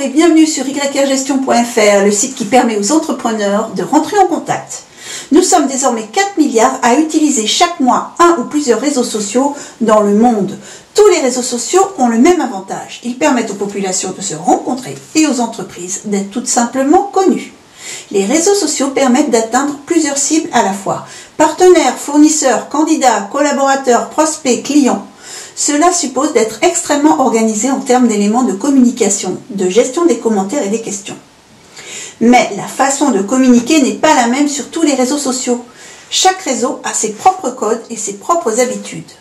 et bienvenue sur yrgestion.fr, le site qui permet aux entrepreneurs de rentrer en contact. Nous sommes désormais 4 milliards à utiliser chaque mois un ou plusieurs réseaux sociaux dans le monde. Tous les réseaux sociaux ont le même avantage. Ils permettent aux populations de se rencontrer et aux entreprises d'être tout simplement connues. Les réseaux sociaux permettent d'atteindre plusieurs cibles à la fois. Partenaires, fournisseurs, candidats, collaborateurs, prospects, clients. Cela suppose d'être extrêmement organisé en termes d'éléments de communication, de gestion des commentaires et des questions. Mais la façon de communiquer n'est pas la même sur tous les réseaux sociaux. Chaque réseau a ses propres codes et ses propres habitudes.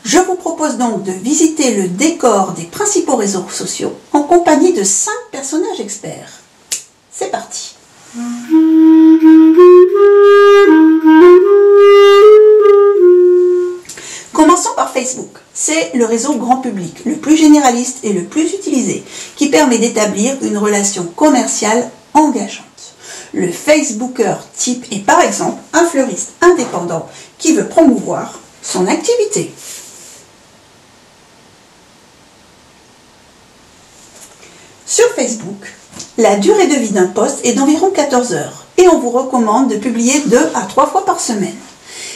Je vous propose donc de visiter le décor des principaux réseaux sociaux en compagnie de 5 personnages experts. C'est parti! Commençons par Facebook. C'est le réseau grand public, le plus généraliste et le plus utilisé, qui permet d'établir une relation commerciale engageante. Le Facebooker type est par exemple un fleuriste indépendant qui veut promouvoir son activité. Sur Facebook, la durée de vie d'un post est d'environ 14 heures et on vous recommande de publier 2 à 3 fois par semaine.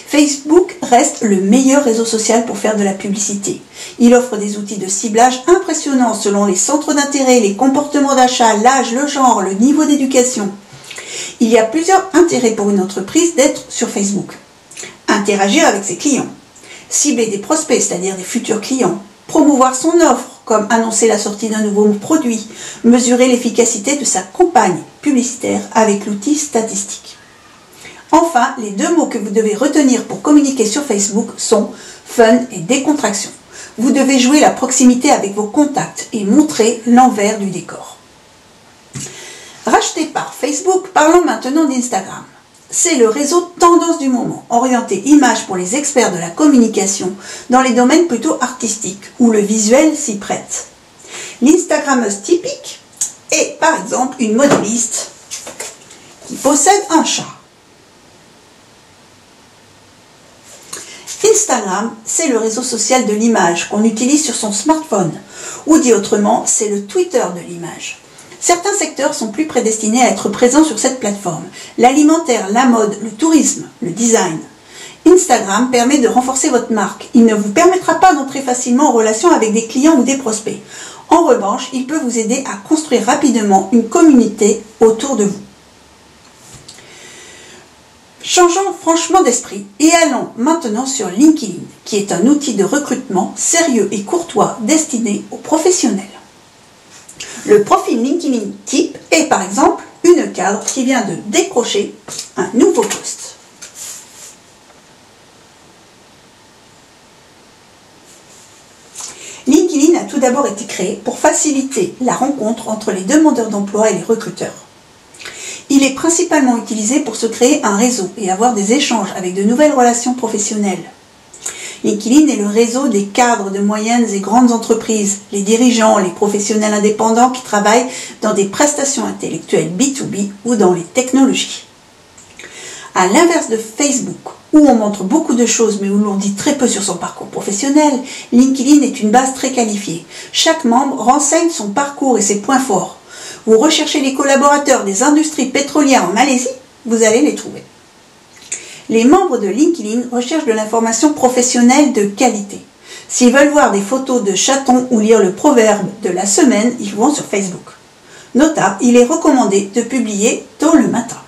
Facebook reste le meilleur réseau social pour faire de la publicité. Il offre des outils de ciblage impressionnants selon les centres d'intérêt, les comportements d'achat, l'âge, le genre, le niveau d'éducation. Il y a plusieurs intérêts pour une entreprise d'être sur Facebook. Interagir avec ses clients, cibler des prospects, c'est-à-dire des futurs clients, promouvoir son offre, comme annoncer la sortie d'un nouveau produit, mesurer l'efficacité de sa campagne publicitaire avec l'outil statistique. Enfin, les 2 mots que vous devez retenir pour communiquer sur Facebook sont fun et décontraction. Vous devez jouer la proximité avec vos contacts et montrer l'envers du décor. Racheté par Facebook, parlons maintenant d'Instagram. C'est le réseau tendance du moment, orienté image pour les experts de la communication dans les domaines plutôt artistiques, où le visuel s'y prête. L'Instagrammeuse typique est par exemple une modéliste qui possède un chat. Instagram, c'est le réseau social de l'image qu'on utilise sur son smartphone, ou dit autrement, c'est le Twitter de l'image. Certains secteurs sont plus prédestinés à être présents sur cette plateforme. L'alimentaire, la mode, le tourisme, le design. Instagram permet de renforcer votre marque. Il ne vous permettra pas d'entrer facilement en relation avec des clients ou des prospects. En revanche, il peut vous aider à construire rapidement une communauté autour de vous. Changeons franchement d'esprit et allons maintenant sur LinkedIn, qui est un outil de recrutement sérieux et courtois destiné aux professionnels. Le profil LinkedIn type est par exemple une cadre qui vient de décrocher un nouveau poste. LinkedIn a tout d'abord été créé pour faciliter la rencontre entre les demandeurs d'emploi et les recruteurs. Il est principalement utilisé pour se créer un réseau et avoir des échanges avec de nouvelles relations professionnelles. LinkedIn est le réseau des cadres de moyennes et grandes entreprises, les dirigeants, les professionnels indépendants qui travaillent dans des prestations intellectuelles B2B ou dans les technologies. À l'inverse de Facebook, où on montre beaucoup de choses mais où l'on dit très peu sur son parcours professionnel, LinkedIn est une base très qualifiée. Chaque membre renseigne son parcours et ses points forts. Vous recherchez les collaborateurs des industries pétrolières en Malaisie, vous allez les trouver. Les membres de LinkedIn recherchent de l'information professionnelle de qualité. S'ils veulent voir des photos de chatons ou lire le proverbe de la semaine, ils vont sur Facebook. Notable, il est recommandé de publier tôt le matin.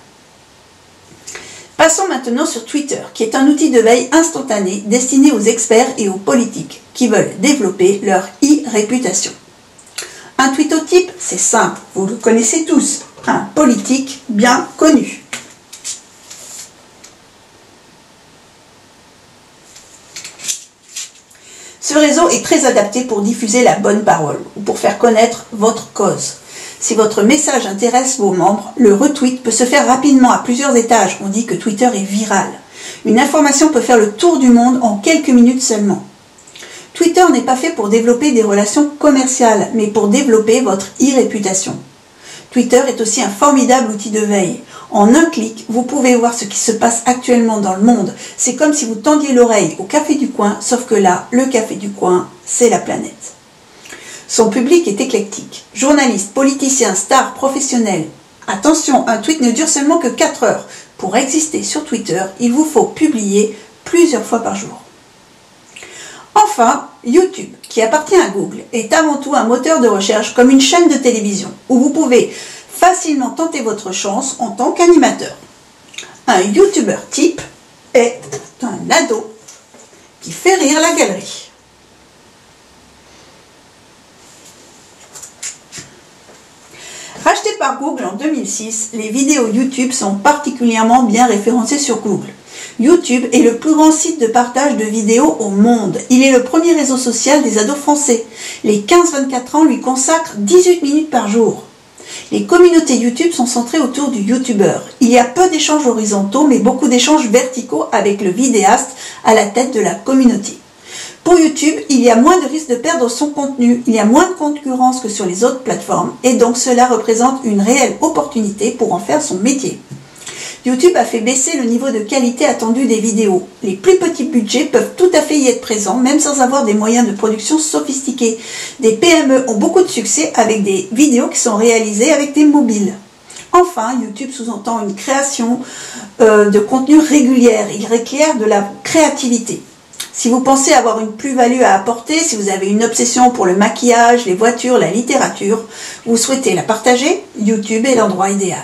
Passons maintenant sur Twitter, qui est un outil de veille instantané destiné aux experts et aux politiques qui veulent développer leur e-réputation. Un tweetotype, c'est simple, vous le connaissez tous, un politique bien connu. Ce réseau est très adapté pour diffuser la bonne parole ou pour faire connaître votre cause. Si votre message intéresse vos membres, le retweet peut se faire rapidement à plusieurs étages. On dit que Twitter est viral. Une information peut faire le tour du monde en quelques minutes seulement. Twitter n'est pas fait pour développer des relations commerciales, mais pour développer votre e-réputation. Twitter est aussi un formidable outil de veille. En un clic, vous pouvez voir ce qui se passe actuellement dans le monde. C'est comme si vous tendiez l'oreille au café du coin, sauf que là, le café du coin, c'est la planète. Son public est éclectique. Journalistes, politiciens, stars, professionnels. Attention, un tweet ne dure seulement que 4 heures. Pour exister sur Twitter, il vous faut publier plusieurs fois par jour. Enfin, YouTube, qui appartient à Google, est avant tout un moteur de recherche comme une chaîne de télévision, où vous pouvez facilement tenter votre chance en tant qu'animateur. Un YouTuber type est un ado qui fait rire la galerie. Racheté par Google en 2006, les vidéos YouTube sont particulièrement bien référencées sur Google. YouTube est le plus grand site de partage de vidéos au monde. Il est le premier réseau social des ados français. Les 15-24 ans lui consacrent 18 minutes par jour. Les communautés YouTube sont centrées autour du YouTuber. Il y a peu d'échanges horizontaux, mais beaucoup d'échanges verticaux avec le vidéaste à la tête de la communauté. Pour YouTube, il y a moins de risques de perdre son contenu, il y a moins de concurrence que sur les autres plateformes, et donc cela représente une réelle opportunité pour en faire son métier. YouTube a fait baisser le niveau de qualité attendu des vidéos. Les plus petits budgets peuvent tout à fait y être présents, même sans avoir des moyens de production sophistiqués. Des PME ont beaucoup de succès avec des vidéos qui sont réalisées avec des mobiles. Enfin, YouTube sous-entend une création de contenu régulière. Il requiert de la créativité. Si vous pensez avoir une plus-value à apporter, si vous avez une obsession pour le maquillage, les voitures, la littérature, vous souhaitez la partager, YouTube est l'endroit idéal.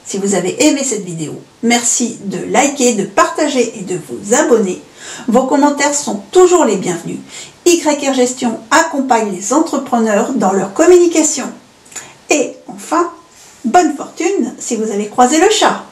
Si vous avez aimé cette vidéo, merci de liker, de partager et de vous abonner. Vos commentaires sont toujours les bienvenus. YR Gestion accompagne les entrepreneurs dans leur communication. Et enfin, bonne fortune si vous avez croisé le chat.